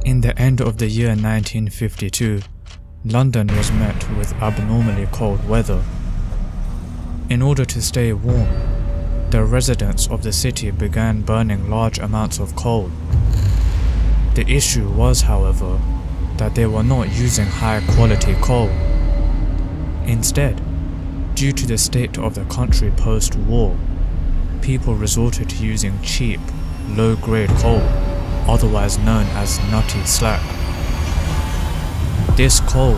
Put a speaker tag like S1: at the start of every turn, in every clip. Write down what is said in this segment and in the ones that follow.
S1: In the end of the year 1952, London was met with abnormally cold weather. In order to stay warm, the residents of the city began burning large amounts of coal. The issue was, however, that they were not using high-quality coal. Instead, due to the state of the country post-war, people resorted to using cheap, low-grade coal, otherwise known as nutty slack. This coal,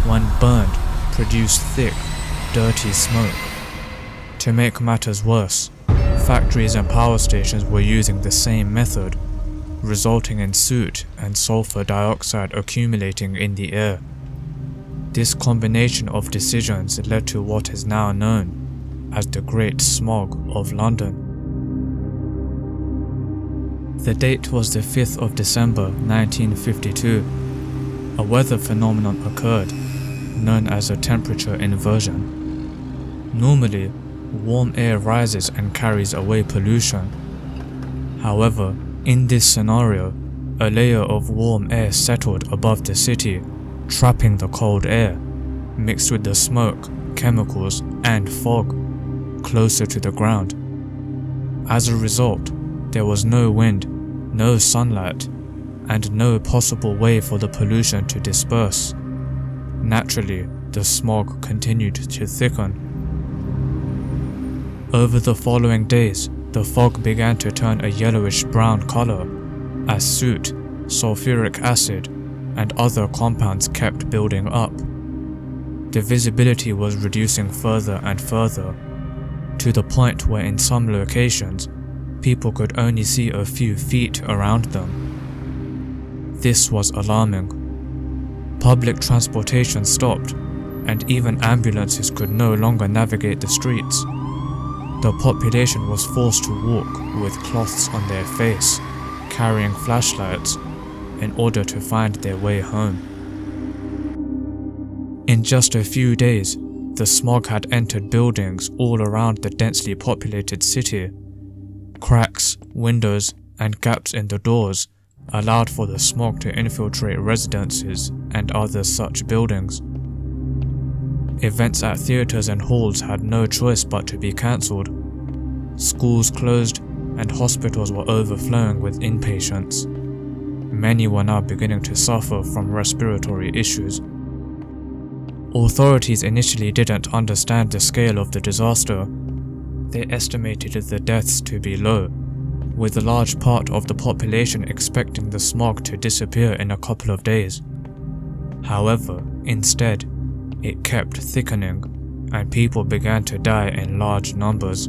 S1: when burned, produced thick, dirty smoke. To make matters worse, factories and power stations were using the same method, resulting in soot and sulfur dioxide accumulating in the air. This combination of decisions led to what is now known as the Great Smog of London. The date was the 5th of December 1952. A weather phenomenon occurred, known as a temperature inversion. Normally, warm air rises and carries away pollution. However, in this scenario, a layer of warm air settled above the city, trapping the cold air, mixed with the smoke, chemicals, and fog, closer to the ground. As a result, there was no wind, no sunlight, and no possible way for the pollution to disperse. Naturally, the smog continued to thicken. Over the following days, the fog began to turn a yellowish-brown color as soot, sulfuric acid, and other compounds kept building up. The visibility was reducing further and further, to the point where in some locations, people could only see a few feet around them. This was alarming. Public transportation stopped, and even ambulances could no longer navigate the streets. The population was forced to walk with cloths on their face, carrying flashlights, in order to find their way home. In just a few days, the smog had entered buildings all around the densely populated city. Cracks, windows, and gaps in the doors allowed for the smog to infiltrate residences and other such buildings. Events at theaters and halls had no choice but to be cancelled. Schools closed and hospitals were overflowing with inpatients. Many were now beginning to suffer from respiratory issues. Authorities initially didn't understand the scale of the disaster. They estimated the deaths to be low, with a large part of the population expecting the smog to disappear in a couple of days. However, instead, it kept thickening, and people began to die in large numbers.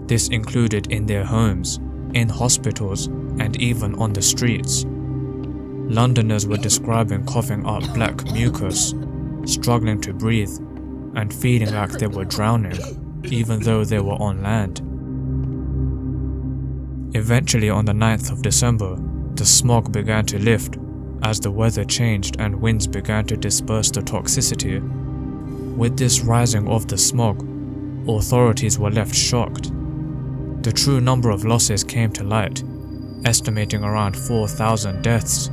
S1: This included in their homes, in hospitals, and even on the streets. Londoners were describing coughing up black mucus, struggling to breathe, and feeling like they were drowning, even though they were on land. Eventually, on the 9th of December, the smog began to lift as the weather changed and winds began to disperse the toxicity. With this rising of the smog, authorities were left shocked. The true number of losses came to light, estimating around 4,000 deaths.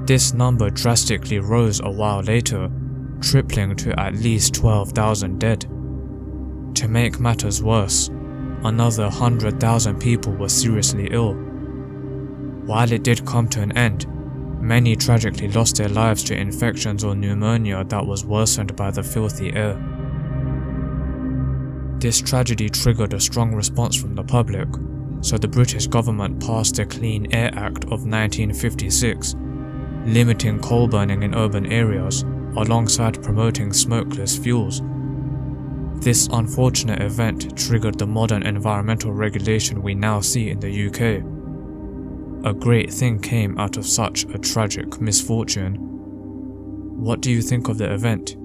S1: This number drastically rose a while later, tripling to at least 12,000 dead. To make matters worse, another 100,000 people were seriously ill. While it did come to an end, many tragically lost their lives to infections or pneumonia that was worsened by the filthy air. This tragedy triggered a strong response from the public, so the British government passed the Clean Air Act of 1956, limiting coal burning in urban areas alongside promoting smokeless fuels. This unfortunate event triggered the modern environmental regulation we now see in the UK. A great thing came out of such a tragic misfortune. What do you think of the event?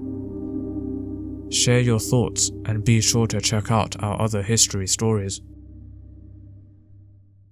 S1: Share your thoughts and be sure to check out our other history stories.